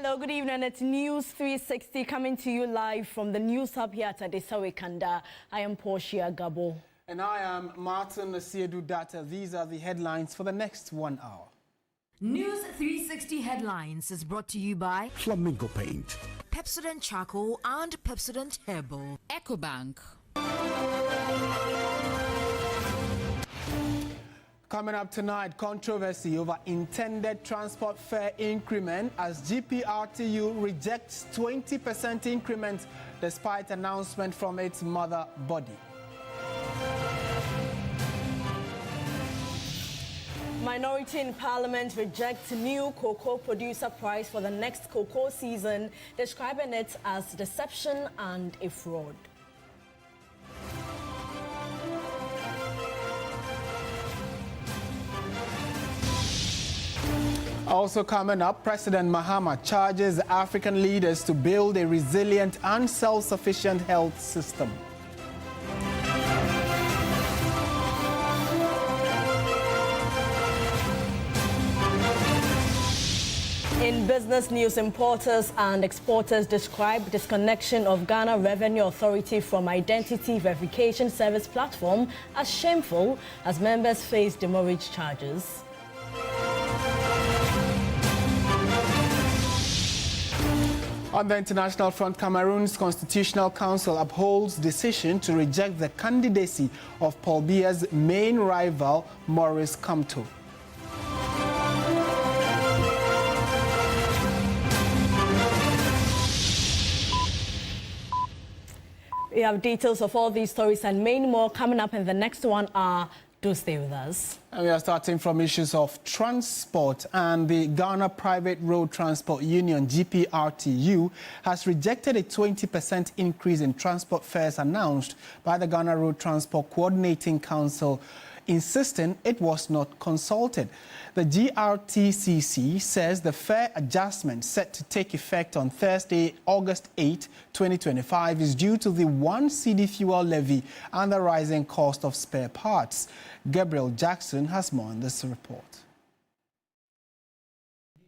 Hello, good evening. It's News 360 coming to you live from the News Hub here at Adesawe Kanda. I am Portia Gabor. And I am Martin Asiedu-Dartey. These are the headlines for the next 1 hour. News 360 Headlines is brought to you by Flamingo Paint, Pepsodent Charcoal and Pepsodent Herbal, EcoBank. Coming up tonight, controversy over intended transport fare increment as GPRTU rejects 20% increment despite announcement from its mother body. Minority in Parliament rejects new cocoa producer price for the next cocoa season, describing it as deception and a fraud. Also coming up, President Mahama charges African leaders to build a resilient and self-sufficient health system. In business news, importers and exporters describe disconnection of Ghana Revenue Authority from Identity Verification Service platform as shameful as members face demurrage charges. On the international front, Cameroon's Constitutional Council upholds decision to reject the candidacy of Paul Biya's main rival, Maurice Kamto. We have details of all these stories and many more coming up in the next 1 hour. Do stay with us. And we are starting from issues of transport, and the Ghana Private Road Transport Union, GPRTU, has rejected a 20% increase in transport fares announced by the Ghana Road Transport Coordinating Council, insisting it was not consulted. The GRTCC says the fare adjustment set to take effect on Thursday, August 8, 2025 is due to the 1 cedi fuel levy and the rising cost of spare parts. Gabriel Jackson has more on this report.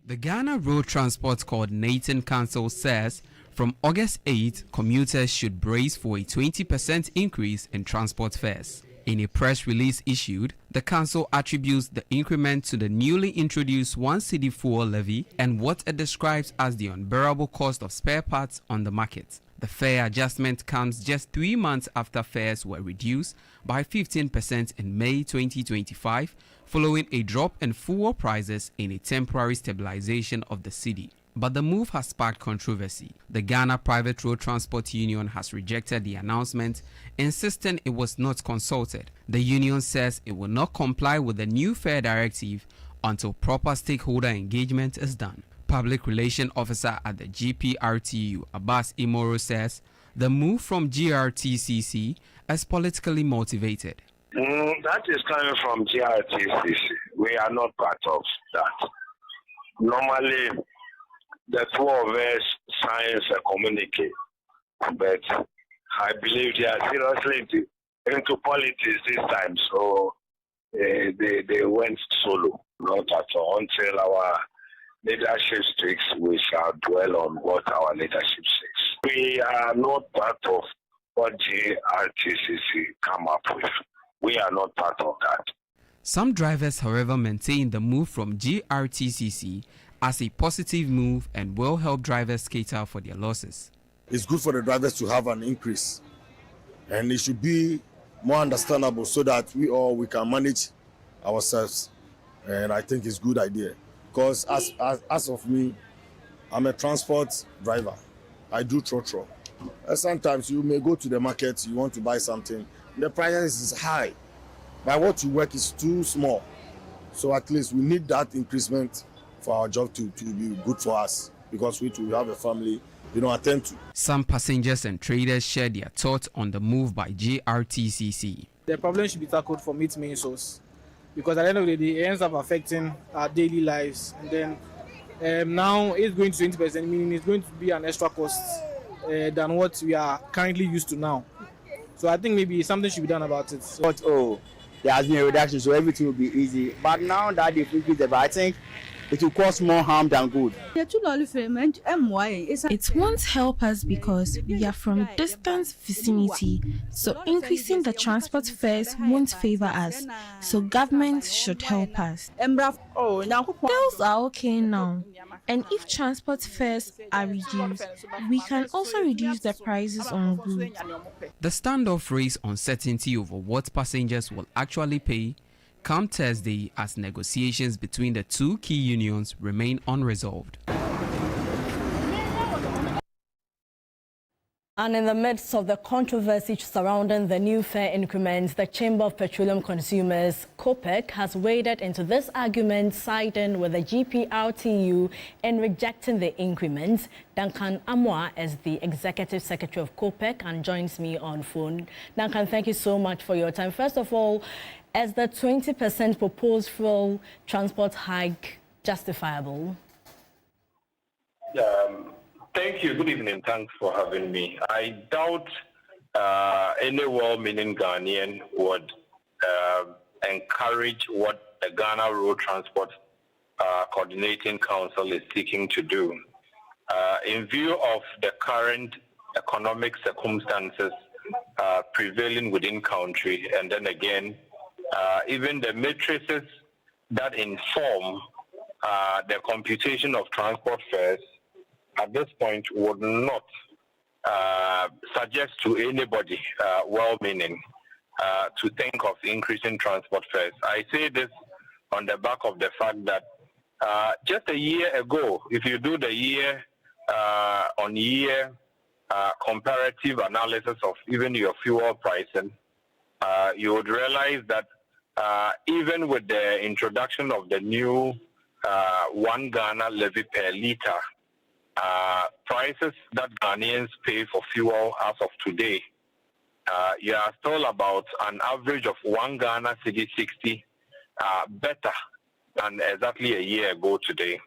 The Ghana Road Transport Coordinating Council says from August 8, commuters should brace for a 20% increase in transport fares. In a press release issued, the council attributes the increment to the newly introduced 1 cedi fuel levy and what it describes as the unbearable cost of spare parts on the market. The fare adjustment comes just 3 months after fares were reduced by 15% in May 2025, following a drop in fuel prices in a temporary stabilization of the cedi. But the move has sparked controversy. The Ghana Private Road Transport Union has rejected the announcement, insisting it was not consulted. The union says it will not comply with the new fare directive until proper stakeholder engagement is done. Public Relations Officer at the GPRTU, Abbas Imoro, says the move from GRTCC is politically motivated. That is coming from GRTCC. We are not part of that. Normally, the two of us signs a communique, but I believe they are seriously into politics this time, so they went solo, not at all. Until our leadership speaks, we shall dwell on what our leadership says. We are not part of what GRTCC come up with. We are not part of that. Some drivers, however, maintain the move from GRTCC as a positive move and will help drivers cater for their losses. It's good for the drivers to have an increase, and it should be more understandable so that we can manage ourselves. And I think it's a good idea because as of me, I'm a transport driver. I do trotro. Sometimes you may go to the market, you want to buy something, the price is high, but what you work is too small. So at least we need that increasement for our job to be good for us, because we have a family, attend to. Some passengers and traders share their thoughts on the move by GRTCC. The problem should be tackled from its main source, because at the end of the day, it ends up affecting our daily lives. And then now it's going to 20%, meaning it's going to be an extra cost than what we are currently used to now. So I think maybe something should be done about it. But there has been a reduction, so everything will be easy. But now that they've increased the, I think it will cause more harm than good. It won't help us because we are from distant vicinity, so increasing the transport fares won't favor us. So government should help us. Bills are okay now, and if transport fares are reduced, we can also reduce the prices on goods. The standoff raised uncertainty over what passengers will actually pay come Thursday as negotiations between the two key unions remain unresolved. And in the midst of the controversy surrounding the new fare increments, the Chamber of Petroleum Consumers, COPEC, has waded into this argument, siding with the GPRTU in rejecting the increments. Duncan Amoah is the Executive Secretary of COPEC and joins me on phone. Duncan, thank you so much for your time. First of all, is the 20% proposed fuel transport hike justifiable? Thank you. Good evening. Thanks for having me. I doubt any well-meaning Ghanaian would encourage what the Ghana Road Transport Coordinating Council is seeking to do. In view of the current economic circumstances prevailing within country, and then again, even the matrices that inform the computation of transport fares at this point would not suggest to anybody well-meaning to think of increasing transport fares. I say this on the back of the fact that just a year ago, if you do the year-on-year comparative analysis of even your fuel pricing, you would realize that even with the introduction of the new 1 Ghana levy per litre, prices that Ghanaians pay for fuel as of today, you are still about an average of 1 Ghana cedi 60 better than exactly a year ago today.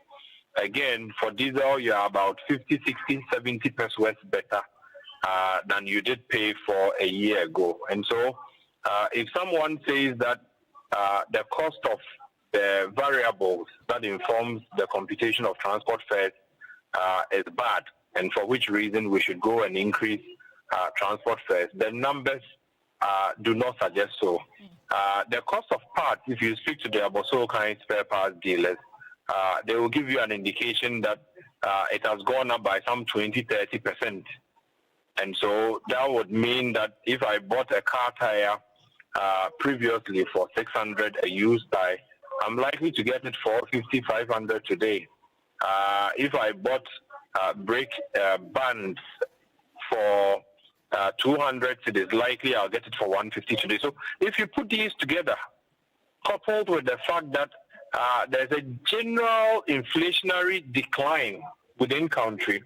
Again, for diesel, you are about 50, 60, 70 pesos better than you did pay for a year ago. And so if someone says that the cost of the variables that informs the computation of transport fares is bad, and for which reason we should go and increase transport fares, the numbers do not suggest so. The cost of parts, if you speak to the Aboso spare parts dealers, they will give you an indication that it has gone up by some 20-30%. And so that would mean that if I bought a car tire previously for 600, a used tire, I'm likely to get it for 500 today. If I bought brake bands for 200, it is likely I'll get it for 150 today. So if you put these together, coupled with the fact that there's a general inflationary decline within country,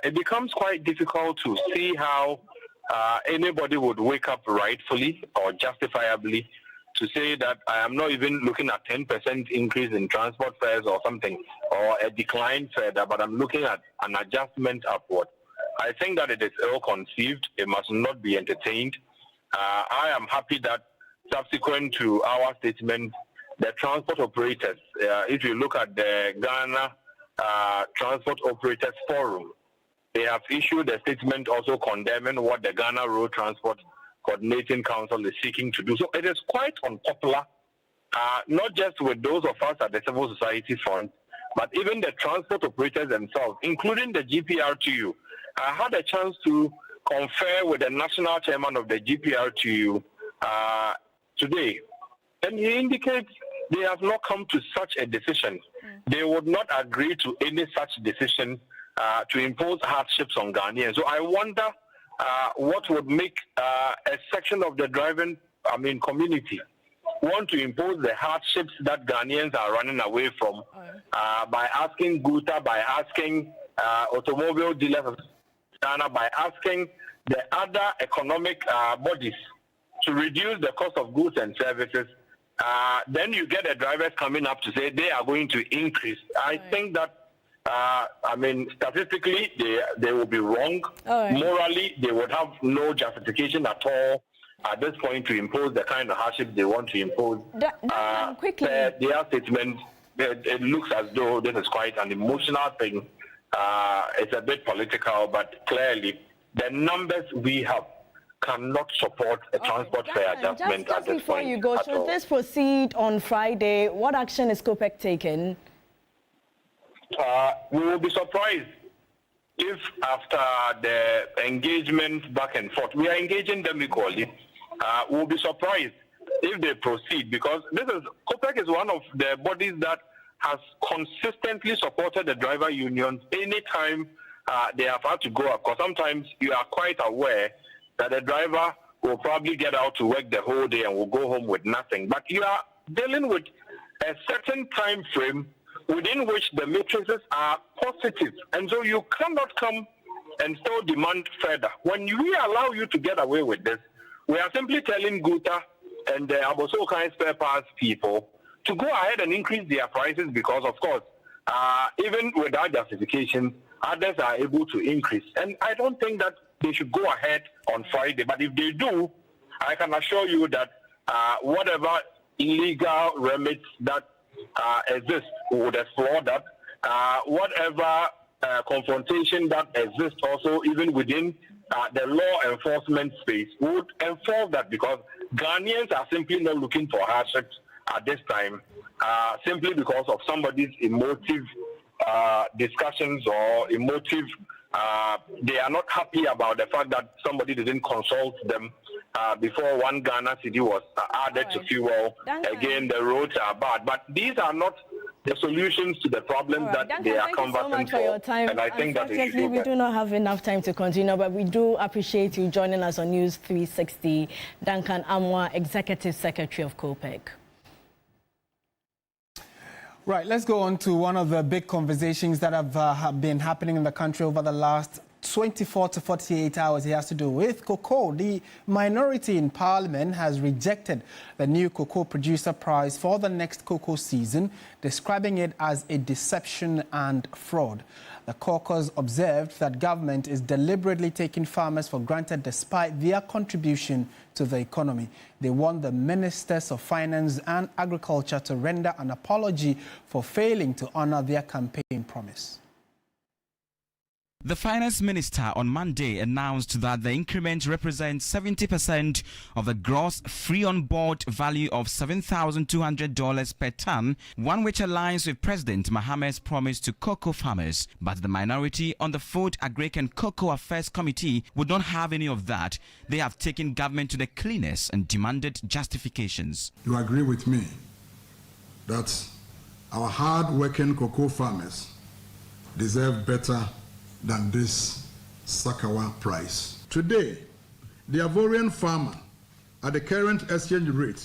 it becomes quite difficult to see how anybody would wake up rightfully or justifiably to say that I am not even looking at 10% increase in transport fares or something, or a decline further, but I'm looking at an adjustment upward. I think that it is ill-conceived. It must not be entertained. I am happy that subsequent to our statement, the transport operators, if you look at the Ghana Transport Operators Forum, they have issued a statement also condemning what the Ghana Road Transport Coordinating Council is seeking to do. So it is quite unpopular, not just with those of us at the civil society front, but even the transport operators themselves, including the GPRTU. I had a chance to confer with the national chairman of the GPRTU today, and he indicates they have not come to such a decision. They would not agree to any such decision to impose hardships on Ghanaians. So I wonder what would make a section of the driving, community want to impose the hardships that Ghanaians are running away from by asking GUTA, by asking automobile dealers of Ghana, by asking the other economic bodies to reduce the cost of goods and services. Then you get the drivers coming up to say they are going to increase. I think that statistically, they will be wrong. Morally, they would have no justification at all at this point to impose the kind of hardship they want to impose. Quickly. Their statement it looks as though this is quite an emotional thing. It's a bit political, but clearly the numbers we have cannot support a transport fare adjustment at this before point. You go, should this proceed on Friday? What action is COPEC taking? We will be surprised if after the engagement back and forth, we are engaging them equally. We will be surprised if they proceed, because COPEC is one of the bodies that has consistently supported the driver unions anytime they have had to go up. Because sometimes you are quite aware that the driver will probably get out to work the whole day and will go home with nothing. But you are dealing with a certain time frame within which the matrices are positive. And so you cannot come and still demand further. When we allow you to get away with this, we are simply telling Guta and the Abosokai spare parts people to go ahead and increase their prices, because, of course, even without justification, others are able to increase. And I don't think that they should go ahead on Friday. But if they do, I can assure you that whatever illegal remedies that exist, we would explore that. Whatever confrontation that exists also, even within the law enforcement space, we would enforce that, because Ghanaians are simply not looking for hardships at this time, simply because of somebody's emotive discussions or emotive. They are not happy about the fact that somebody didn't consult them before 1 Ghana cedi was added to fuel. Again, the roads are bad. But these are not the solutions to the problems that they are conversing for. Your time. And I think that we do not have enough time to continue, but we do appreciate you joining us on News 360. Duncan Amwa, Executive Secretary of COPEC. Right, let's go on to one of the big conversations that have been happening in the country over the last 24 to 48 hours. It has to do with cocoa. The minority in Parliament has rejected the new cocoa producer price for the next cocoa season, describing it as a deception and fraud. The caucus observed that government is deliberately taking farmers for granted despite their contribution to the economy. They want the Ministers of Finance and Agriculture to render an apology for failing to honor their campaign promise. The Finance Minister on Monday announced that the increment represents 70% of the gross free-on-board value of $7,200 per ton, one which aligns with President Mahamad's promise to cocoa farmers. But the minority on the Food, Agric and Cocoa Affairs Committee would not have any of that. They have taken government to the cleaners and demanded justifications. You agree with me that our hard-working cocoa farmers deserve better than this Sakawa price. Today, the Ivorian farmer at the current exchange rate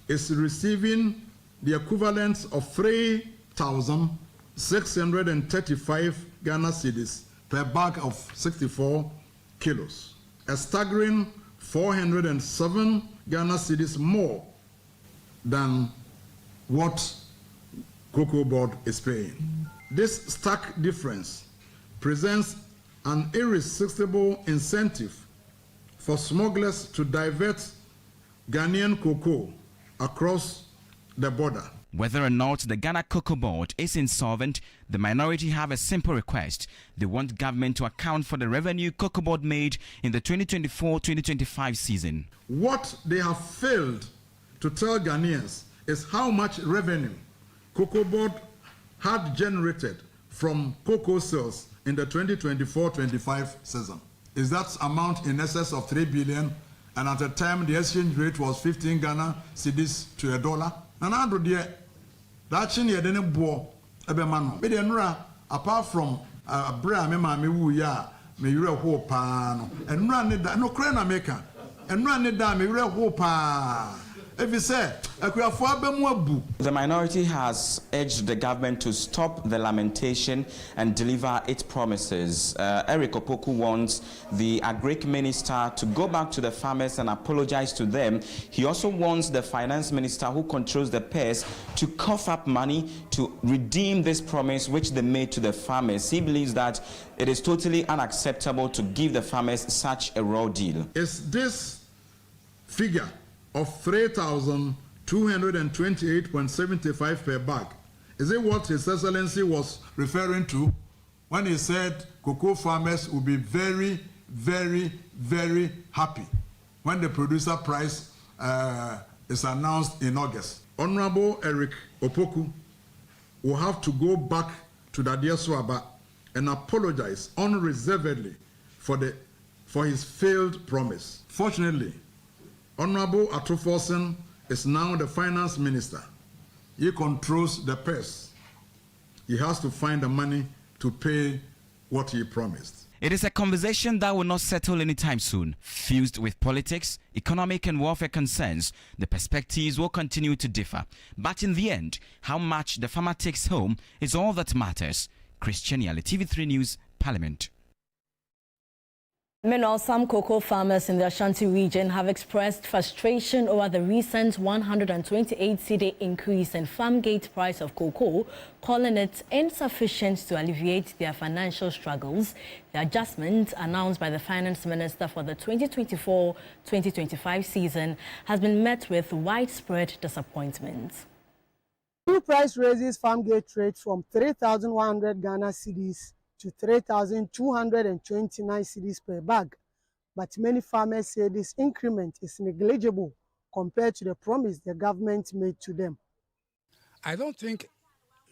is receiving the equivalent of 3,635 Ghana cedis per bag of 64 kilos, a staggering 407 Ghana cedis more than what Cocoa Board is paying. This stark difference presents an irresistible incentive for smugglers to divert Ghanaian cocoa across the border. Whether or not the Ghana Cocoa Board is insolvent, the minority have a simple request. They want government to account for the revenue Cocoa Board made in the 2024-2025 season. What they have failed to tell Ghanaians is how much revenue Cocoa Board had generated from cocoa sales in the 2024-25 season. Is that amount in excess of 3 billion? And at the time, the exchange rate was 15 Ghana cedis to $1. And I do that apart from bra me ma me wu ya me yure ho pa no enra ne da no kra na meka enra ne da me yure ho pa. The minority has urged the government to stop the lamentation and deliver its promises. Eric Opoku wants the Agric Minister to go back to the farmers and apologize to them. He also wants the Finance Minister, who controls the purse, to cough up money to redeem this promise which they made to the farmers. He believes that it is totally unacceptable to give the farmers such a raw deal. Is this figure of 3,228.75 per bag, Is it what His Excellency was referring to when he said cocoa farmers will be very, very, very happy when the producer price is announced in August? Honorable Eric Opoku will have to go back to Dadia Swaba and apologize unreservedly for his failed promise. Fortunately, Honorable Atuforsen is now the finance minister. He controls the purse. He has to find the money to pay what he promised. It is a conversation that will not settle anytime soon. Fused with politics, economic and welfare concerns, the perspectives will continue to differ. But in the end, how much the farmer takes home is all that matters. Christian Yale, TV3 News, Parliament. Meanwhile, some cocoa farmers in the Ashanti region have expressed frustration over the recent 128 cedi increase in farm gate price of cocoa, calling it insufficient to alleviate their financial struggles. The adjustment announced by the finance minister for the 2024-2025 season has been met with widespread disappointment. Two price raises farm gate rate from 3,100 Ghana cedis to 3,229 cedis per bag. But many farmers say this increment is negligible compared to the promise the government made to them. I don't think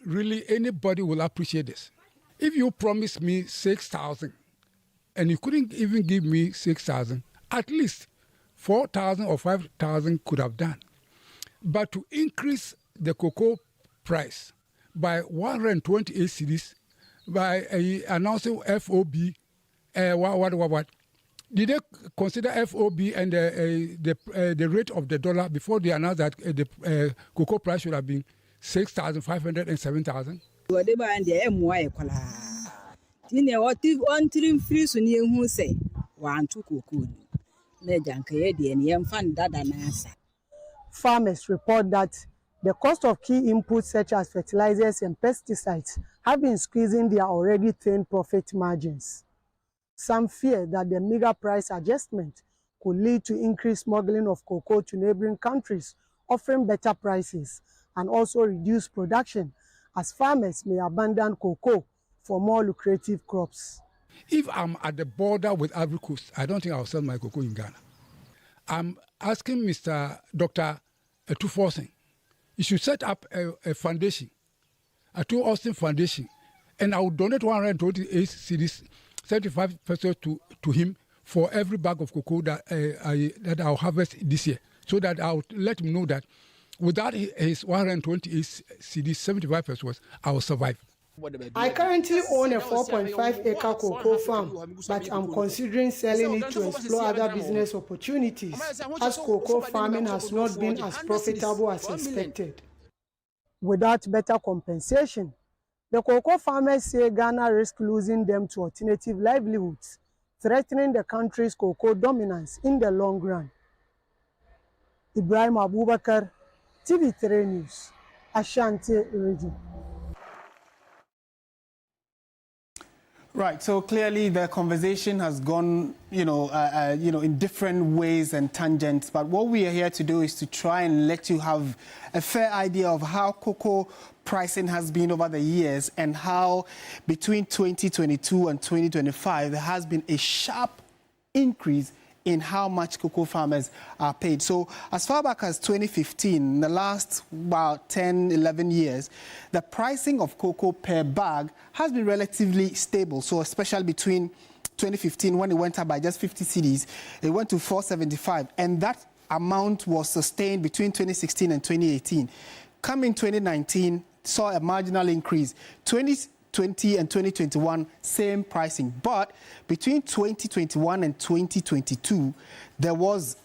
really anybody will appreciate this. If you promised me 6,000 and you couldn't even give me 6,000, at least 4,000 or 5,000 could have done. But to increase the cocoa price by 128 cedis, by announcing FOB, what? Did they consider FOB and the rate of the dollar before they announced that the cocoa price should have been 6,500 and 7,000? Farmers report that the cost of key inputs such as fertilizers and pesticides have been squeezing their already thin profit margins. Some fear that the meager price adjustment could lead to increased smuggling of cocoa to neighboring countries, offering better prices, and also reduce production, as farmers may abandon cocoa for more lucrative crops. If I'm at the border with Ivory Coast, I don't think I'll sell my cocoa in Ghana. I'm asking Dr. Atuforsen, you should set up a foundation, a Two Austin Foundation, and I will donate 128 cedis, 75 pesos to him for every bag of cocoa that I'll harvest this year, so that I'll let him know that without his 128 cedis, 75 pesos, I will survive. I currently own a 4.5-acre cocoa farm, but I'm considering selling it to explore other business opportunities, as cocoa farming has not been as profitable as expected. Without better compensation, the cocoa farmers say Ghana risks losing them to alternative livelihoods, threatening the country's cocoa dominance in the long run. Ibrahim Abubakar, TV3 News, Ashanti region. Right, so clearly the conversation has gone, in different ways and tangents. But what we are here to do is to try and let you have a fair idea of how cocoa pricing has been over the years and how between 2022 and 2025 there has been a sharp increase in how much cocoa farmers are paid. So as far back as 2015, the last about 10, 11 years, the pricing of cocoa per bag has been relatively stable. So especially between 2015, when it went up by just 50 cedis, it went to 475. And that amount was sustained between 2016 and 2018. Coming 2019, saw a marginal increase. 2020 and 2021, same pricing. But between 2021 and 2022, there was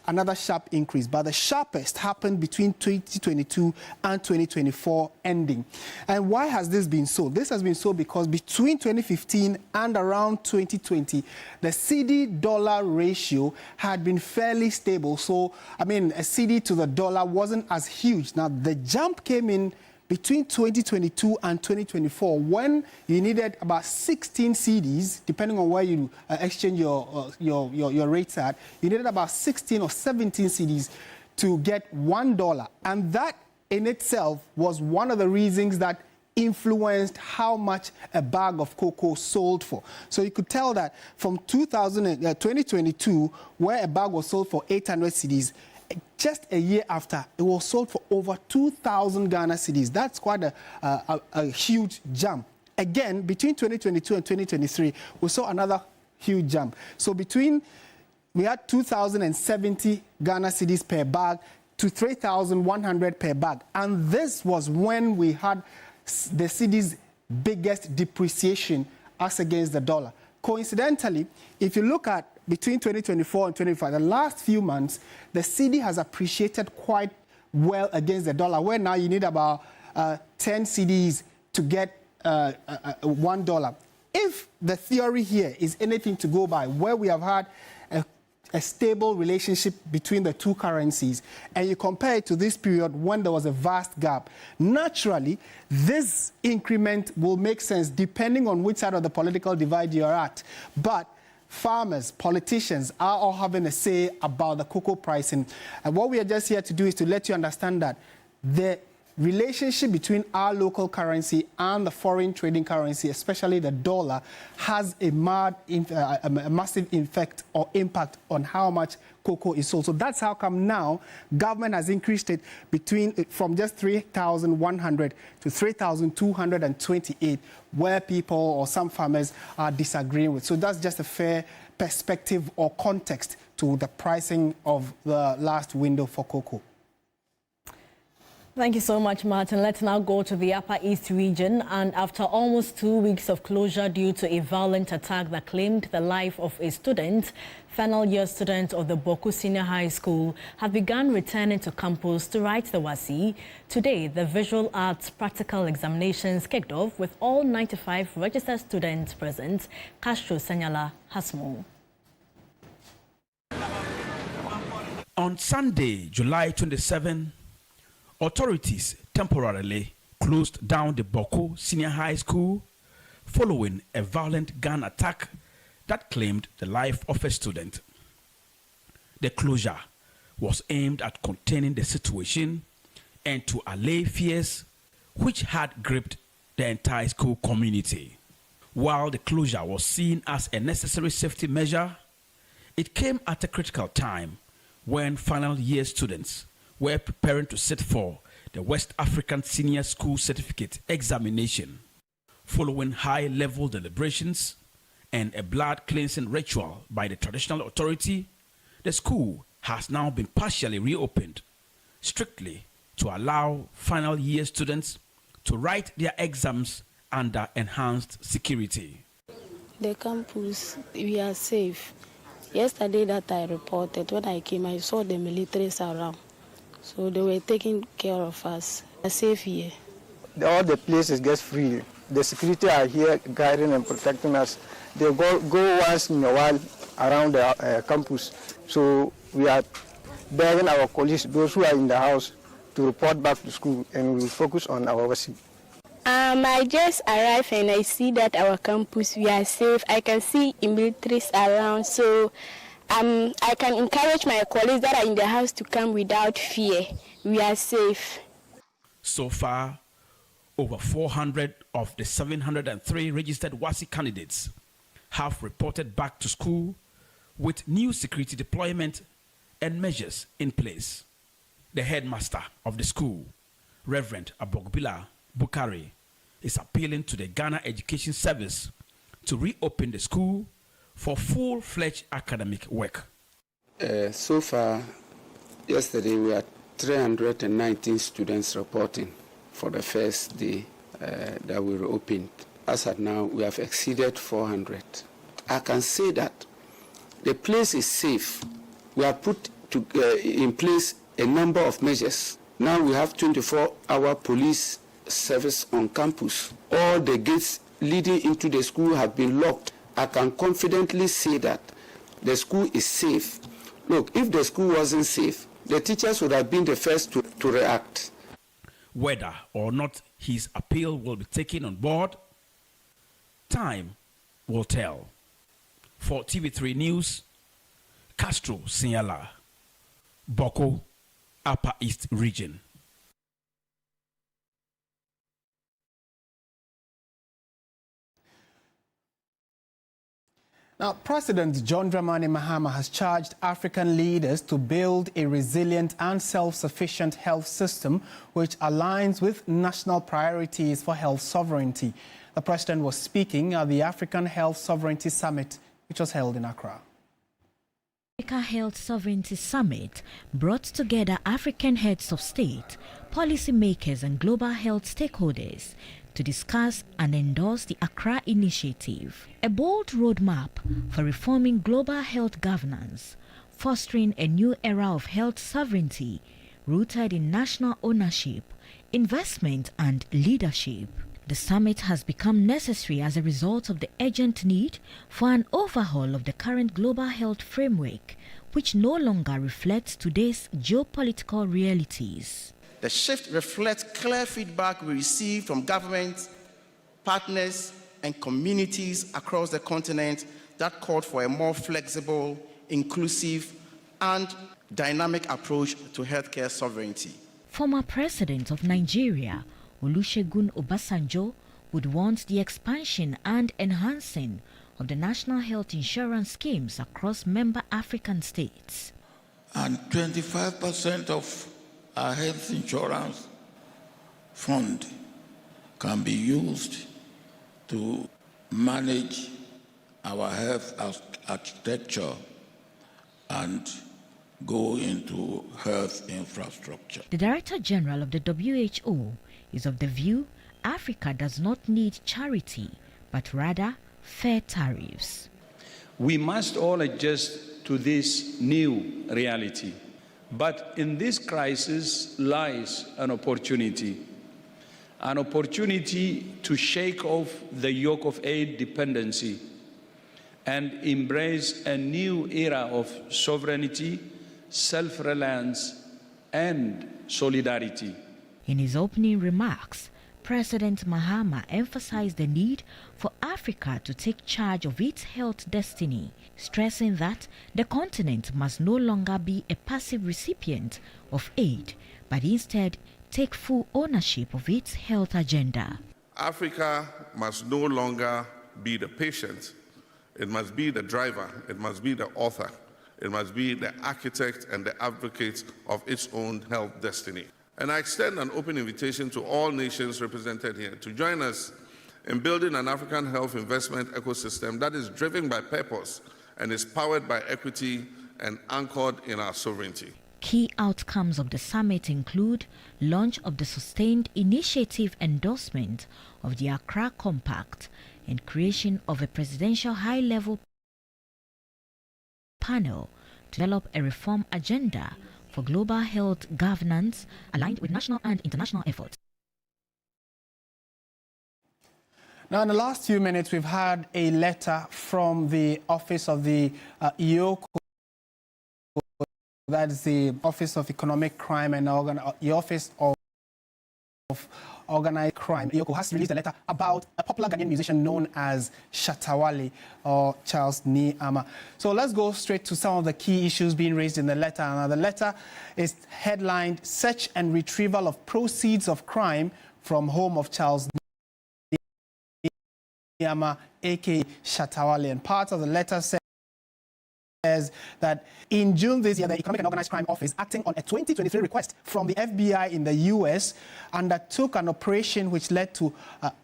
another sharp increase. But the sharpest happened between 2022 and 2024 ending. And why has this been so? This has been so because between 2015 and around 2020, the cedi-dollar ratio had been fairly stable. So, a cedi to the dollar wasn't as huge. Now, the jump came in between 2022 and 2024, when you needed about 16 cedis, depending on where you exchange your rates at, you needed about 16 or 17 cedis to get $1. And that in itself was one of the reasons that influenced how much a bag of cocoa sold for. So you could tell that from 2022, where a bag was sold for 800 cedis, just a year after, it was sold for over 2,000 Ghana cedis. That's quite a huge jump. Again, between 2022 and 2023, we saw another huge jump. So we had 2,070 Ghana cedis per bag to 3,100 per bag. And this was when we had the cedi's biggest depreciation as against the dollar. Coincidentally, if you look at between 2024 and 2025, the last few months, the cedi has appreciated quite well against the dollar, where now you need about 10 cedis to get $1. If the theory here is anything to go by, where we have had a stable relationship between the two currencies, and you compare it to this period when there was a vast gap, naturally, this increment will make sense depending on which side of the political divide you're at. But farmers, politicians are all having a say about the cocoa pricing. And what we are just here to do is to let you understand that the relationship between our local currency and the foreign trading currency, especially the dollar, has a massive effect or impact on how much cocoa is sold. So that's how come now government has increased it from just 3,100 to 3,228, where people or some farmers are disagreeing with. So that's just a fair perspective or context to the pricing of the last window for cocoa. Thank you so much, Martin. Let's now go to the Upper East region. And after almost 2 weeks of closure due to a violent attack that claimed the life of a student, final year students of the Bawku Senior High School have begun returning to campus to write the WASI. Today, the visual arts practical examinations kicked off with all 95 registered students present. Castro Sanyala has more. On Sunday, July 27, authorities temporarily closed down the Bawku Senior High School following a violent gun attack that claimed the life of a student. The closure was aimed at containing the situation and to allay fears which had gripped the entire school community. While the closure was seen as a necessary safety measure, it came at a critical time when final year students were preparing to sit for the West African Senior School Certificate examination. Following high-level deliberations and a blood-cleansing ritual by the traditional authority, the school has now been partially reopened, strictly to allow final year students to write their exams under enhanced security. The campus, we are safe. Yesterday that I reported, when I came, I saw the militaries around. So they were taking care of us. We're safe here. All the places get free. The security are here guiding and protecting us. They go once in a while around the campus. So we are begging our colleagues, those who are in the house, to report back to school, and we will focus on our work. I just arrived and I see that our campus, we are safe. I can see militaries around, so I can encourage my colleagues that are in the house to come without fear. We are safe. So far, over 400 of the 703 registered WASI candidates have reported back to school with new security deployment and measures in place. The headmaster of the school, Reverend Abogbila Bukari, is appealing to the Ghana Education Service to reopen the school for full-fledged academic work. So far, yesterday we had 319 students reporting for the first day that we reopened. As at now, we have exceeded 400. I can say that the place is safe. We have put in place a number of measures. Now we have 24-hour police service on campus. All the gates leading into the school have been locked. I can confidently say that the school is safe. Look, if the school wasn't safe, the teachers would have been the first to react. Whether or not his appeal will be taken on board, time will tell. For TV3 News, Castro Sinyala, Bawku, Upper East Region. Now, President John Dramani Mahama has charged African leaders to build a resilient and self-sufficient health system which aligns with national priorities for health sovereignty. The president was speaking at the African Health Sovereignty Summit, which was held in Accra. Africa Health Sovereignty Summit brought together African heads of state, policymakers and global health stakeholders to discuss and endorse the Accra Initiative, a bold roadmap for reforming global health governance, fostering a new era of health sovereignty rooted in national ownership, investment and leadership. The summit has become necessary as a result of the urgent need for an overhaul of the current global health framework, which no longer reflects today's geopolitical realities. The shift reflects clear feedback we received from governments, partners, and communities across the continent that called for a more flexible, inclusive, and dynamic approach to healthcare sovereignty. Former President of Nigeria, Olusegun Obasanjo, would want the expansion and enhancing of the national health insurance schemes across member African states. And 25% of our health insurance fund can be used to manage our health architecture and go into health infrastructure. The Director General of the WHO is of the view Africa does not need charity, but rather fair tariffs. We must all adjust to this new reality. But in this crisis lies an opportunity to shake off the yoke of aid dependency and embrace a new era of sovereignty, self-reliance, and solidarity. In his opening remarks, President Mahama emphasized the need for Africa to take charge of its health destiny, stressing that the continent must no longer be a passive recipient of aid, but instead take full ownership of its health agenda. Africa must no longer be the patient. It must be the driver. It must be the author. It must be the architect and the advocate of its own health destiny. And I extend an open invitation to all nations represented here to join us in building an African health investment ecosystem that is driven by purpose and is powered by equity and anchored in our sovereignty. Key outcomes of the summit include launch of the sustained initiative endorsement of the Accra Compact and creation of a presidential high-level panel to develop a reform agenda for global health governance aligned with national and international efforts. Now, in the last few minutes, we've had a letter from the office of the EOCO, that is the Office of Economic Crime and the Office of Organized Crime. EOCO has released a letter about a popular Ghanaian musician known as Shatta Wale or Charles Niama. So let's go straight to some of the key issues being raised in the letter. Now, the letter is headlined "Search and Retrieval of Proceeds of Crime from Home of Charles Niama, aka Shatta Wale." And part of the letter says that in June this year, the Economic and Organized Crime Office, acting on a 2023 request from the FBI in the U.S., undertook an operation which led to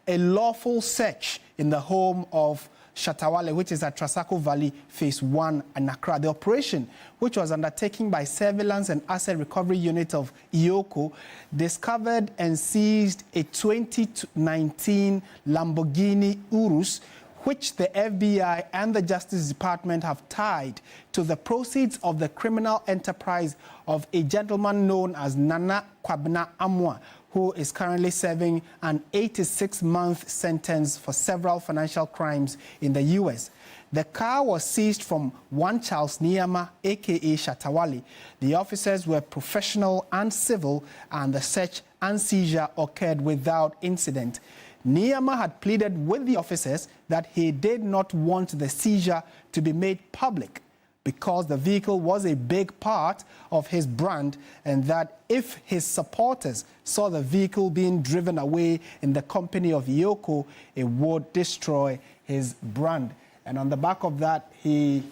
a lawful search in the home of Shatta Wale, which is at Trasacco Valley, Phase 1 in Accra. The operation, which was undertaken by Surveillance and Asset Recovery Unit of EOCO, discovered and seized a 2019 Lamborghini Urus, which the FBI and the Justice Department have tied to the proceeds of the criminal enterprise of a gentleman known as Nana Kwabena Amwa, who is currently serving an 86-month sentence for several financial crimes in the U.S. The car was seized from one Charles Niama, a.k.a. Shatta Wale. The officers were professional and civil, and the search and seizure occurred without incident. Niama had pleaded with the officers that he did not want the seizure to be made public because the vehicle was a big part of his brand, and that if his supporters saw the vehicle being driven away in the company of EOCO, it would destroy his brand. And on the back of that, they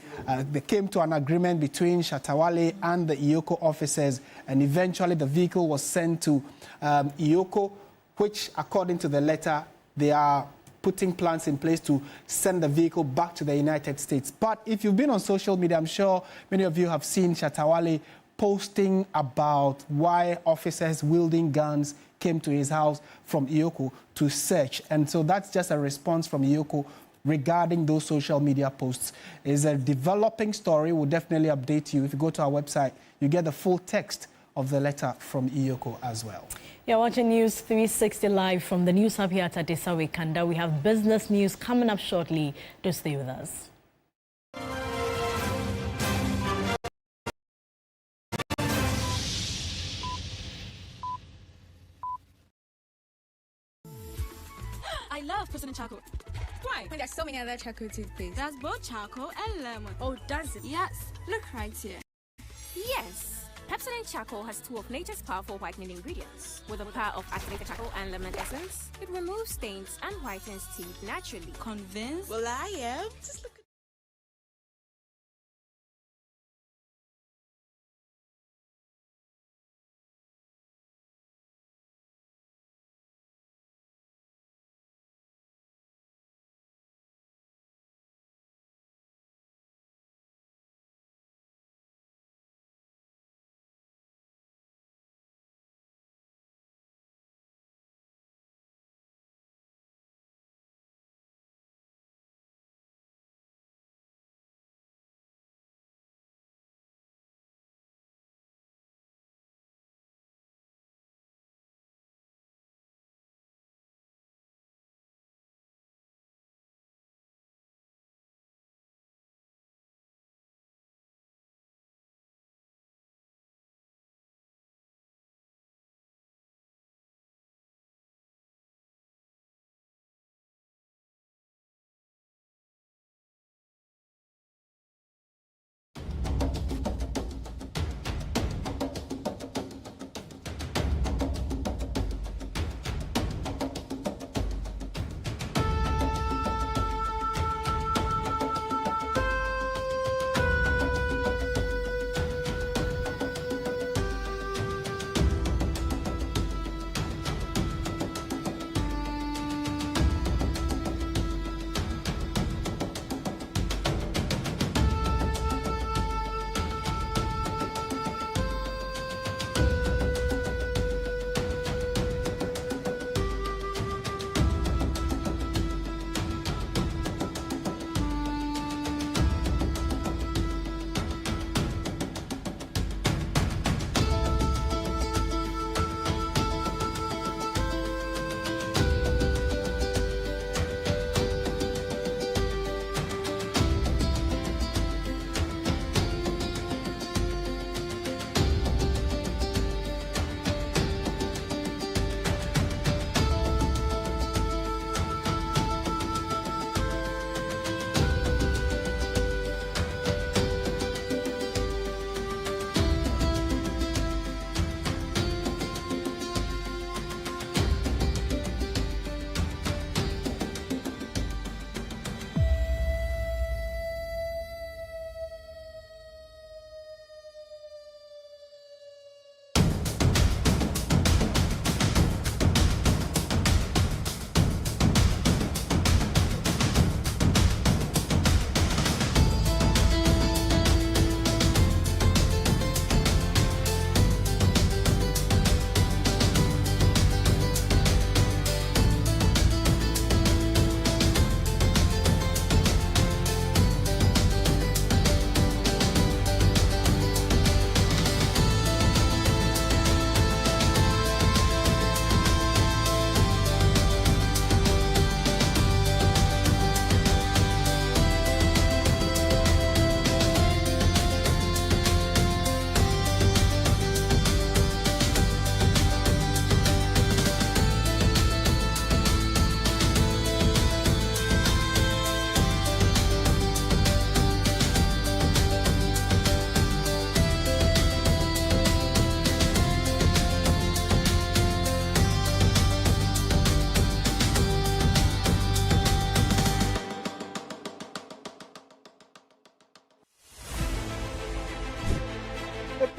came to an agreement between Shatawale and the EOCO officers, and eventually the vehicle was sent to EOCO, which, according to the letter, they are putting plans in place to send the vehicle back to the United States. But if you've been on social media, I'm sure many of you have seen Shatawale posting about why officers wielding guns came to his house from EOCO to search. And so that's just a response from EOCO regarding those social media posts. It's a developing story. We'll definitely update you. If you go to our website, you get the full text of the letter from EOCO as well. You're watching News 360 live from the News Hub here at Adesawe Kanda. We have business news coming up shortly. Do stay with us. I love President Charcoal. Why? When there's so many other charcoal toothpaste. There's both charcoal and lemon. Oh, does it? Yes. Look right here. Yes. Pepsodent Charcoal has 2 of nature's powerful whitening ingredients. With the power of activated charcoal and lemon essence, it removes stains and whitens teeth naturally. Convinced? Well, I am. Just look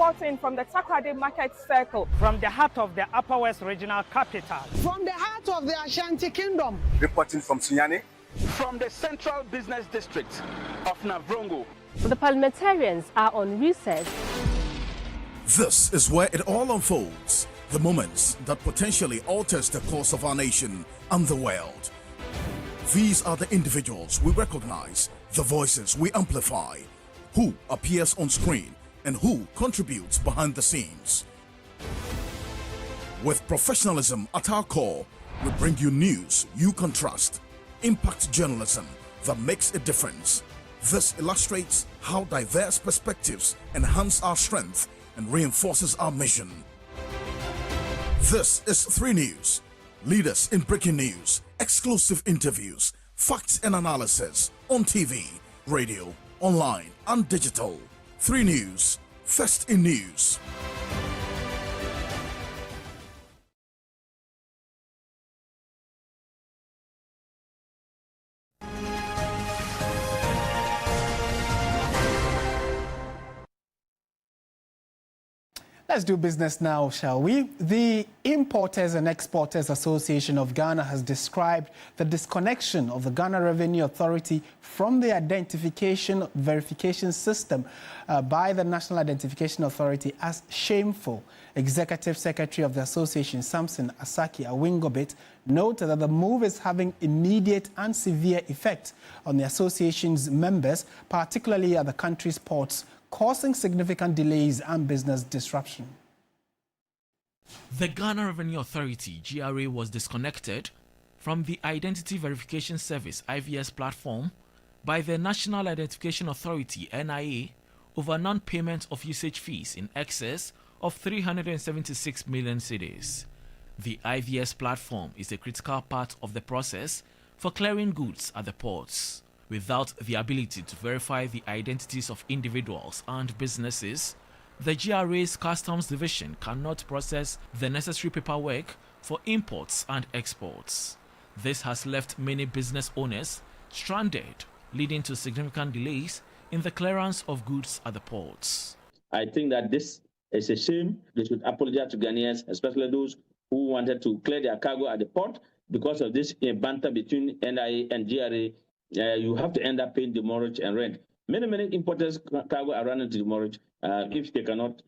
reporting from the Takoradi Market Circle. From the heart of the Upper West Regional Capital. From the heart of the Ashanti Kingdom. Reporting from Sunyani. From the Central Business District of Navrongo. The parliamentarians are on recess. This is where it all unfolds. The moments that potentially alters the course of our nation and the world. These are the individuals we recognize, the voices we amplify, who appears on screen and who contributes behind the scenes. With professionalism at our core, we bring you news you can trust, impact journalism that makes a difference. This illustrates how diverse perspectives enhance our strength and reinforces our mission. This is 3 News, leaders in breaking news, exclusive interviews, facts and analysis on TV, radio, online and digital. 3 News, first in news. Let's do business now, shall we? The Importers and Exporters Association of Ghana has described the disconnection of the Ghana Revenue Authority from the identification verification system by the National Identification Authority as shameful. Executive Secretary of the Association, Samson Asaki Awingobit, noted that the move is having immediate and severe effect on the association's members, particularly at the country's ports, causing significant delays and business disruption. The Ghana Revenue Authority, GRA, was disconnected from the Identity Verification Service, IVS platform, by the National Identification Authority, NIA, over non-payment of usage fees in excess of 376 million cedis. The IVS platform is a critical part of the process for clearing goods at the ports. Without the ability to verify the identities of individuals and businesses, the GRA's Customs Division cannot process the necessary paperwork for imports and exports. This has left many business owners stranded, leading to significant delays in the clearance of goods at the ports. I think that this is a shame. They should apologize to Ghanaians, especially those who wanted to clear their cargo at the port. Because of this banter between NIA and GRA, you have to end up paying demurrage and rent. Many importers cargo are running to demurrage if they cannot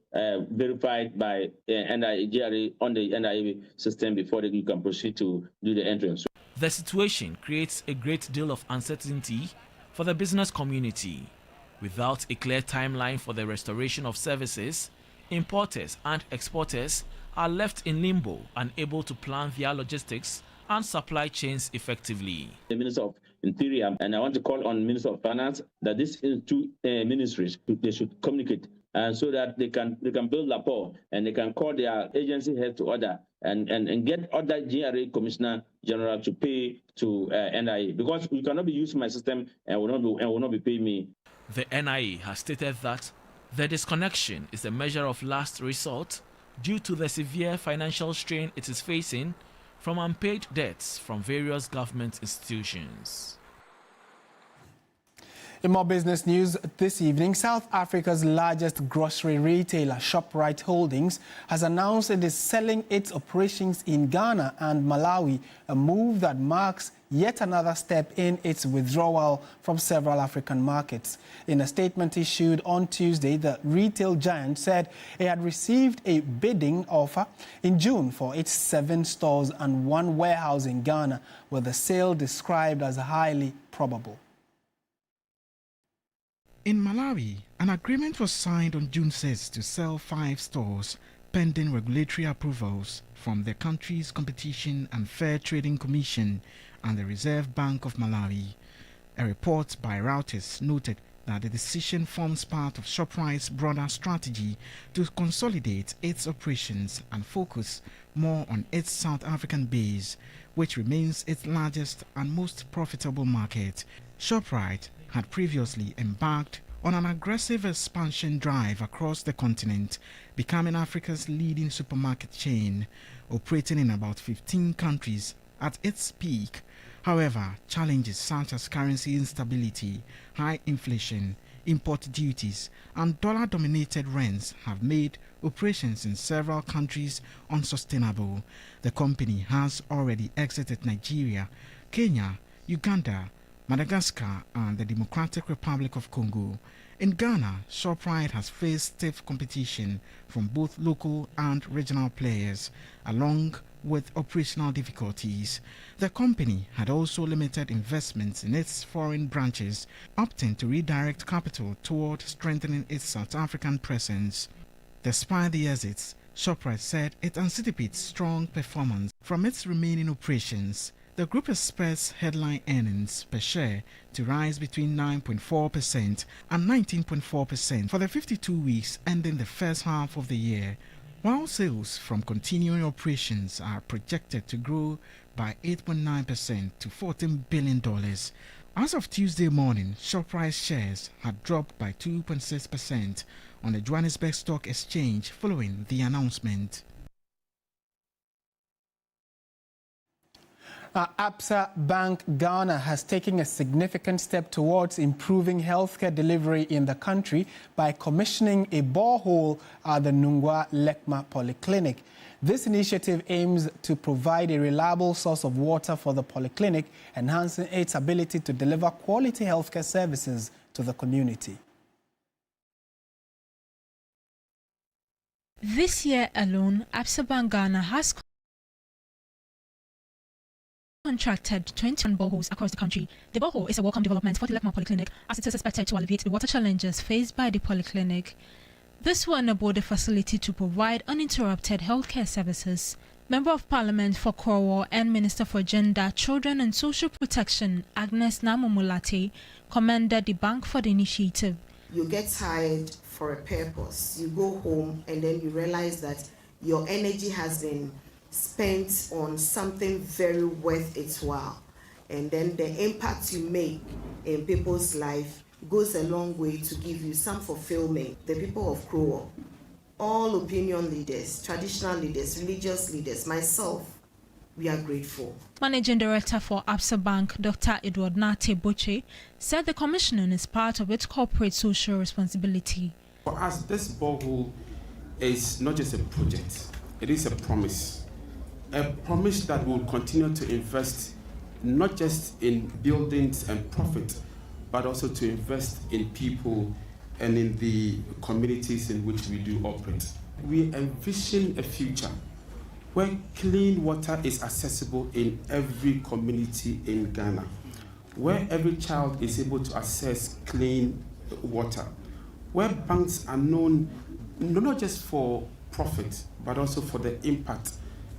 verify it by NIA, GRA on the NIA system before you can proceed to do the entrance. The situation creates a great deal of uncertainty for the business community. Without a clear timeline for the restoration of services, importers and exporters are left in limbo, unable to plan their logistics and supply chains effectively. The Minister of Interior, and I want to call on Minister of Finance that these two ministries, they should communicate so that they can build rapport and they can call their agency head to order and get other GRA Commissioner General to pay to NIA, because we cannot be using my system and will not be paying me. The NIA has stated that the disconnection is a measure of last resort due to the severe financial strain it is facing from unpaid debts from various government institutions. In more business news this evening, South Africa's largest grocery retailer, Shoprite Holdings, has announced it is selling its operations in Ghana and Malawi, a move that marks yet another step in its withdrawal from several African markets. In a statement issued on Tuesday, the retail giant said it had received a bidding offer in June for its 7 stores and 1 warehouse in Ghana, with the sale described as highly probable. In Malawi, an agreement was signed on June 6 to sell 5 stores pending regulatory approvals from the country's Competition and Fair Trading Commission and the Reserve Bank of Malawi. A report by Reuters noted that the decision forms part of Shoprite's broader strategy to consolidate its operations and focus more on its South African base, which remains its largest and most profitable market. Shoprite had previously embarked on an aggressive expansion drive across the continent, becoming Africa's leading supermarket chain, operating in about 15 countries at its peak. However, challenges such as currency instability, high inflation, import duties and dollar-dominated rents have made operations in several countries unsustainable. The company has already exited Nigeria, Kenya, Uganda, Madagascar and the Democratic Republic of Congo. In Ghana, Shoprite has faced stiff competition from both local and regional players, along with operational difficulties. The company had also limited investments in its foreign branches, opting to redirect capital toward strengthening its South African presence. Despite the exits, Shoprite said it anticipates strong performance from its remaining operations. The group expects headline earnings per share to rise between 9.4% and 19.4% for the 52 weeks ending the first half of the year, while sales from continuing operations are projected to grow by 8.9% to $14 billion. As of Tuesday morning, Shoprite shares had dropped by 2.6% on the Johannesburg Stock Exchange following the announcement. Absa Bank Ghana has taken a significant step towards improving healthcare delivery in the country by commissioning a borehole at the Nungwa Lekma Polyclinic. This initiative aims to provide a reliable source of water for the polyclinic, enhancing its ability to deliver quality healthcare services to the community. This year alone, Absa Bank Ghana has contracted 21 boreholes across the country. The borehole is a welcome development for the Lekma Polyclinic, as it is expected to alleviate the water challenges faced by the polyclinic. This will enable the facility to provide uninterrupted healthcare services. Member of Parliament for Krowo and Minister for Gender, Children and Social Protection, Agnes Namomulate, commended the bank for the initiative. You get hired for a purpose. You go home and then you realize that your energy has been spent on something very worth its while, and then the impact you make in people's life goes a long way to give you some fulfillment. The people of Krowo, all opinion leaders, traditional leaders, religious leaders, myself, we are grateful. Managing Director for Absa Bank, Dr. Asiedu-Dartey and Portia, said the commissioning is part of its corporate social responsibility. For us, this borehole is not just a project, it is a promise. A promise that will continue to invest not just in buildings and profit, but also to invest in people and in the communities in which we do operate. We envision a future where clean water is accessible in every community in Ghana, where every child is able to access clean water, where banks are known not just for profit, but also for the impact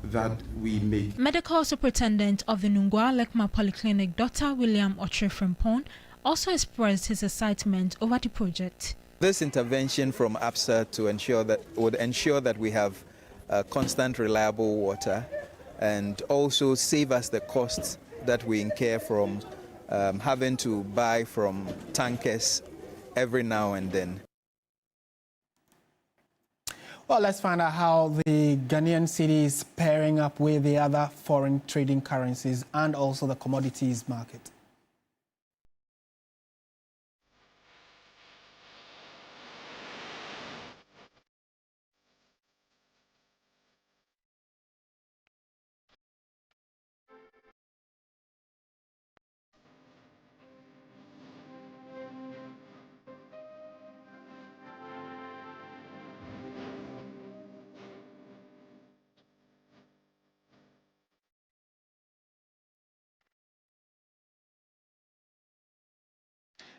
that we make. Medical Superintendent of the Nungwa Lekma Polyclinic, Dr. William Ochre-Frimpong, also expressed his excitement over the project. This intervention from Absa would ensure that we have constant, reliable water, and also save us the costs that we incur from having to buy from tankers every now and then. Well, let's find out how the Ghanaian cedi is pairing up with the other foreign trading currencies and also the commodities market.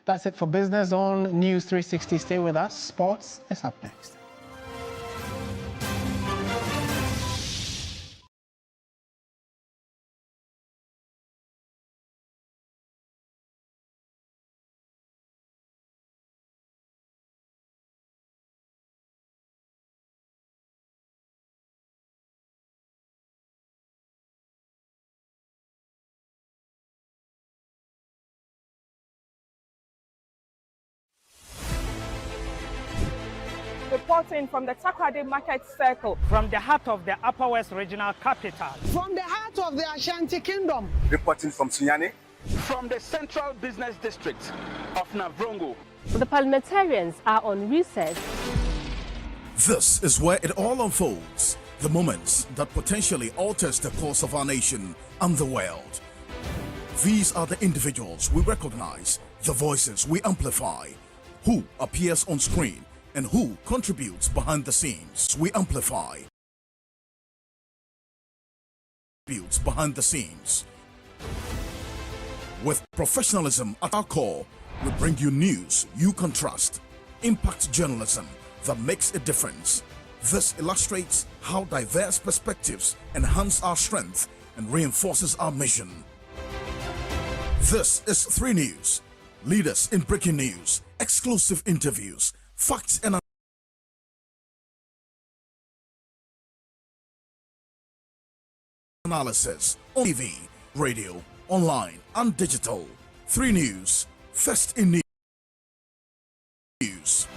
That's it for business on News360. Stay with us. Sports is up next. Reporting from the Takoradi Market Circle. From the heart of the Upper West Regional Capital. From the heart of the Ashanti Kingdom. Reporting from Sunyani. from the Central Business District of Navrongo. The parliamentarians are on recess. This is where it all unfolds. The moments that potentially alters the course of our nation and the world. These are the individuals we recognize, the voices we amplify, who appears on screen and who contributes behind the scenes. We amplify. Behind the scenes. With professionalism at our core, we bring you news you can trust. Impact journalism that makes a difference. This illustrates how diverse perspectives enhance our strength and reinforces our mission. This is 3 News. Leaders in breaking news, exclusive interviews, facts and analysis on TV, radio, online and digital. 3 News, first in news.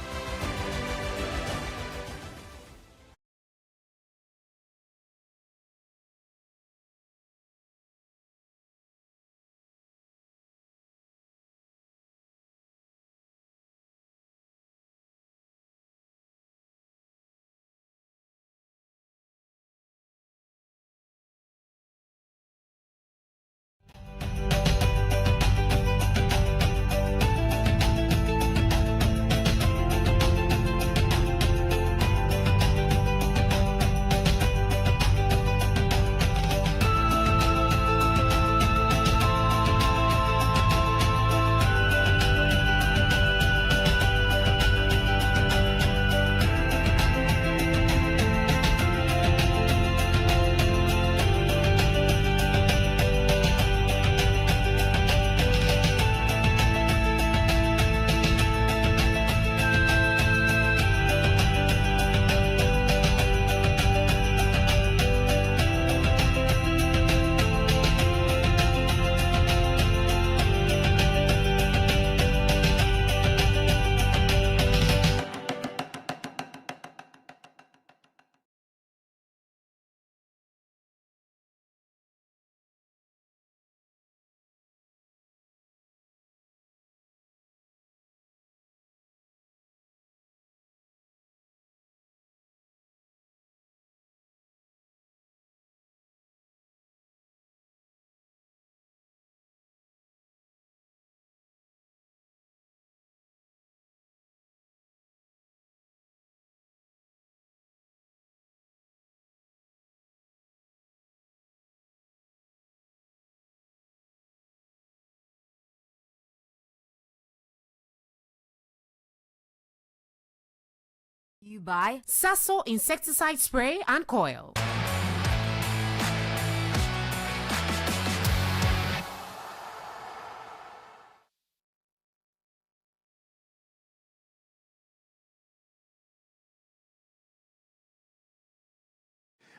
You buy Sasso insecticide spray and coil.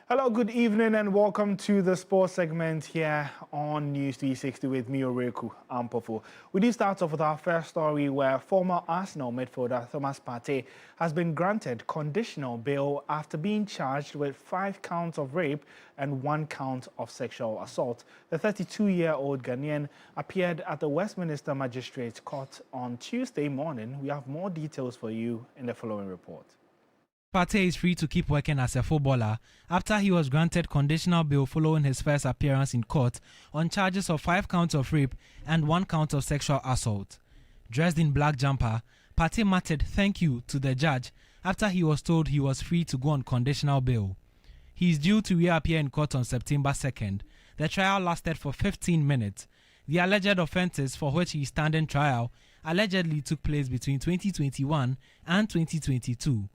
Hello, good evening and welcome to the sports segment here on News 360 with me, Oreku Ampofo. We do start off with our first story where former Arsenal midfielder Thomas Partey has been granted conditional bail after being charged with 5 counts of rape and 1 count of sexual assault. The 32-year-old Ghanaian appeared at the Westminster Magistrates Court on Tuesday morning. We have more details for you in the following report. Partey is free to keep working as a footballer after he was granted conditional bail following his first appearance in court on charges of 5 counts of rape and 1 count of sexual assault. Dressed in black jumper, Partey muttered thank you to the judge after he was told he was free to go on conditional bail. He is due to reappear in court on September 2nd. The trial lasted for 15 minutes. The alleged offences for which he is standing trial allegedly took place between 2021 and 2022.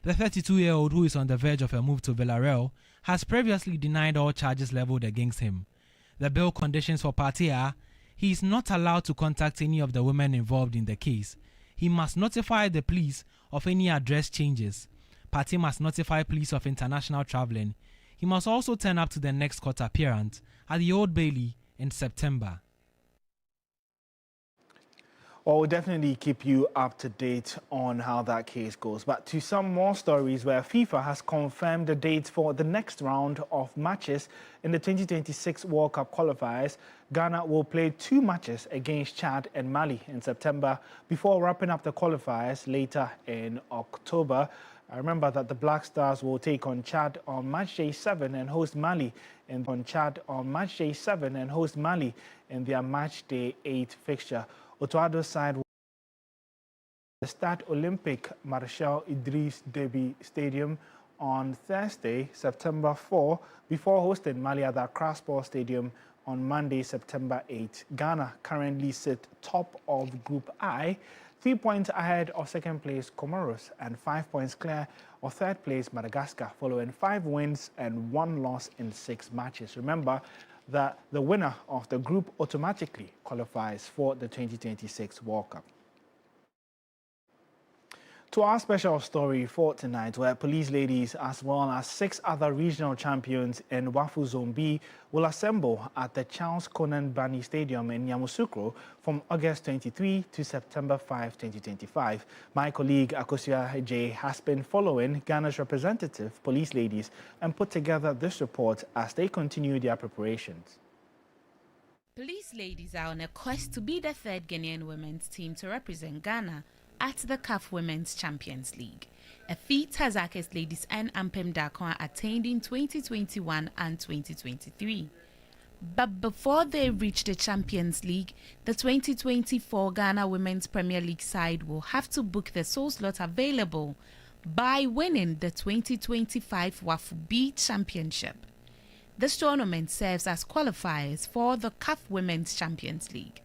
The 32-year-old, who is on the verge of a move to Villarreal, has previously denied all charges leveled against him. The bail conditions for Partey are: he is not allowed to contact any of the women involved in the case. He must notify the police of any address changes. Partey must notify police of international travelling. He must also turn up to the next court appearance at the Old Bailey in September. Well, we'll definitely keep you up to date on how that case goes. But to some more stories where FIFA has confirmed the dates for the next round of matches in the 2026 World Cup qualifiers. Ghana will play 2 matches against Chad and Mali in September before wrapping up the qualifiers later in October. I remember that the Black Stars will take on Chad on match day 7 and host Mali in their match day 8 fixture. Otoado's side will the Stade Olympique Marshal Idriss Déby Stadium on Thursday, September 4, before hosting Mali at the Accra Sports Stadium on Monday, September 8. Ghana currently sit top of Group I, 3 points ahead of second place Comoros and 5 points clear of third place Madagascar, following 5 wins and 1 loss in 6 matches. Remember that the winner of the group automatically qualifies for the 2026 World Cup. To our special story for tonight, where police ladies as well as 6 other regional champions in Wafu Zone B will assemble at the Charles Conan Bani Stadium in Yamoussoukro from August 23 to September 5, 2025. My colleague Akosua J has been following Ghana's representative police ladies and put together this report as they continue their preparations. Police ladies are on a quest to be the 3rd Ghanaian women's team to represent Ghana at the CAF Women's Champions League, a feat Hazakis ladies and Ampem Dakwa attained in 2021 and 2023. But before they reach the Champions League, the 2024 Ghana Women's Premier League side will have to book the sole slot available by winning the 2025 Wafu B Championship. This tournament serves as qualifiers for the CAF Women's Champions League.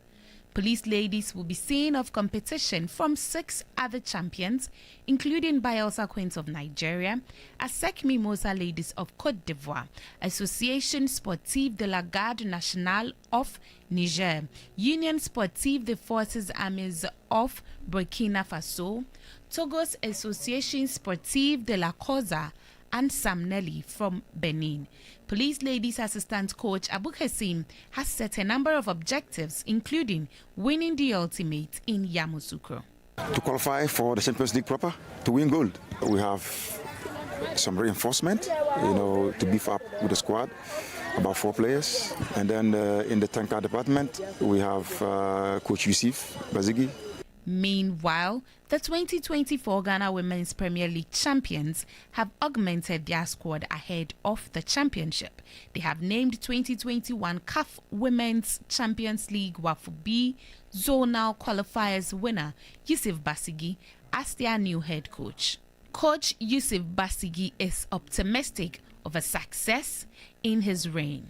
Police ladies will be seeing off competition from 6 other champions, including Bayelsa Queens of Nigeria, ASEC Mimosa Ladies of Côte d'Ivoire, Association Sportive de la Garde Nationale of Niger, Union Sportive des Forces Armées of Burkina Faso, Togo's Association Sportive de la Causa, and Sam Nelly from Benin. Police ladies assistant coach Abu Hassim has set a number of objectives, including winning the ultimate in Yamoussoukro. To qualify for the Champions League proper, to win gold, we have some reinforcement, to beef up with the squad, about 4 players. And then in the tanker department, we have Coach Yusuf Bazigi. Meanwhile, the 2024 Ghana Women's Premier League champions have augmented their squad ahead of the championship. They have named 2021 CAF Women's Champions League Wafu B Zonal Qualifiers winner Yusuf Basigi as their new head coach. Coach Yusuf Basigi is optimistic of a success in his reign.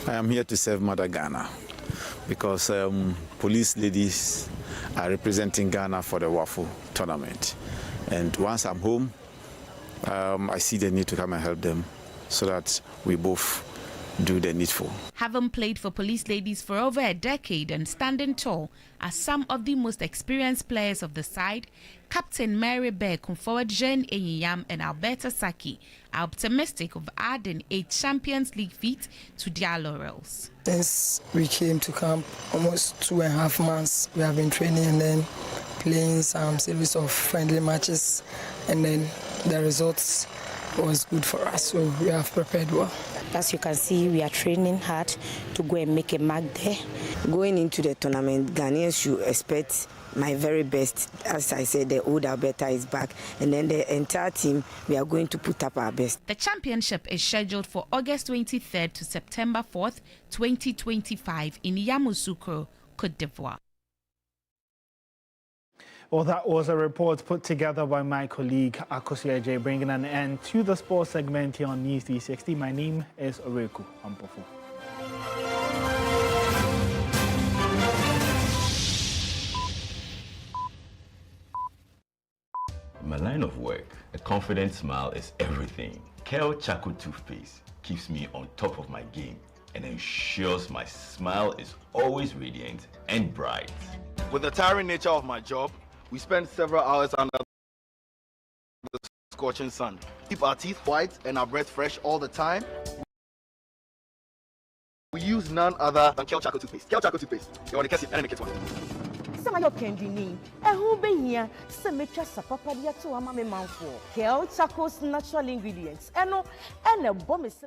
I am here to serve Mother Ghana because police ladies are representing Ghana for the Wafu tournament. And once I'm home, I see the need to come and help them so that we both do the needful. Having played for police ladies for over a decade and standing tall as some of the most experienced players of the side, Captain Mary Beck, forward Jean Enyam and Alberta Saki are optimistic of adding a Champions League feat to their laurels. Since we came to camp, almost 2.5 months, we have been training and then playing some series of friendly matches, and then the results was good for us, so we have prepared well. As you can see, we are training hard to go and make a mark there. Going into the tournament, Ghanaians should expect my very best. As I said, the old Alberta is back, and then the entire team, we are going to put up our best. The championship is scheduled for August 23rd to September 4th, 2025 in Yamoussoukro, Côte d'Ivoire. Well, that was a report put together by my colleague Akosua J, bringing an end to the sports segment here on News 360. My name is Oreku Ampofo. In my line of work, a confident smile is everything. Kale Charcoal Toothpaste keeps me on top of my game and ensures my smile is always radiant and bright. With the tiring nature of my job, we spend several hours under the scorching sun. Keep our teeth white and our breath fresh all the time. We use none other than Kale Charcoal Toothpaste. Kale Charcoal Toothpaste. You want to catch it and then the kids one. Some of your kendini. And who be here? Some make us a papadia to a mammy man for. Kel tacos natural ingredients. And a bomb is.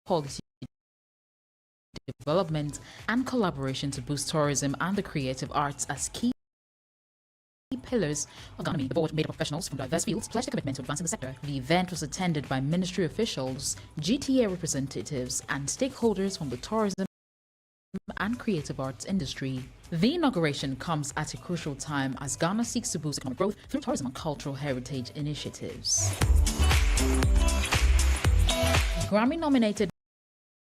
Policy development and collaboration to boost tourism and the creative arts as key pillars of the economy. The board, made up of professionals from diverse fields, pledged a commitment to advancing the sector. The event was attended by ministry officials, GTA representatives, and stakeholders from the tourism and creative arts industry. The inauguration comes at a crucial time as Ghana seeks to boost economic growth through tourism and cultural heritage initiatives. Grammy-nominated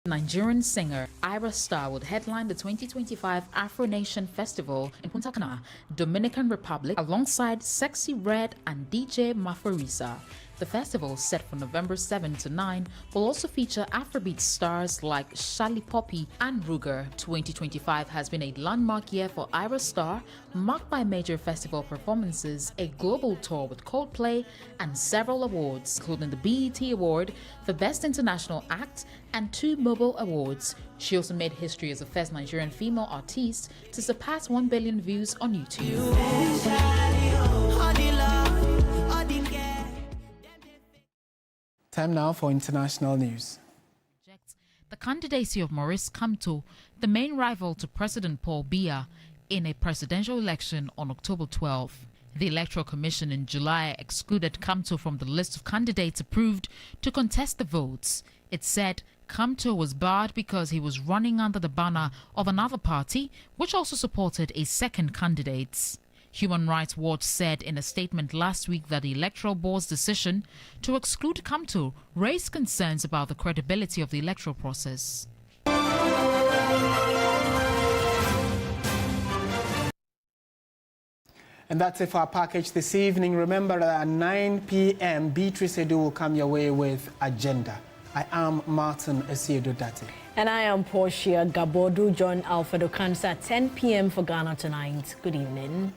Nigerian singer Ira Star would headline the 2025 Afro Nation Festival in Punta Cana, Dominican Republic, alongside Sexy Red and DJ Maforisa. The festival, set for November 7 to 9, will also feature Afrobeat stars like Shali Poppy and Ruger. 2025 has been a landmark year for Ira Star, marked by major festival performances, a global tour with Coldplay, and several awards, including the BET Award for Best International Act and 2 Mobile Awards. She also made history as the first Nigerian female artist to surpass 1 billion views on YouTube. Time now for international news. The candidacy of Maurice Kamto, the main rival to President Paul Biya, in a presidential election on October 12. The Electoral Commission in July excluded Kamto from the list of candidates approved to contest the votes. It said Kamto was barred because he was running under the banner of another party, which also supported a second candidate. Human Rights Watch said in a statement last week that the Electoral Board's decision to exclude Kamto raised concerns about the credibility of the electoral process. And that's it for our package this evening. Remember that at 9 p.m., Beatrice Edu will come your way with Agenda. I am Martin Asiedu-Dartey. And I am Portia Gabor. Do join Alfredo Kansa at 10 p.m. for Ghana Tonight. Good evening.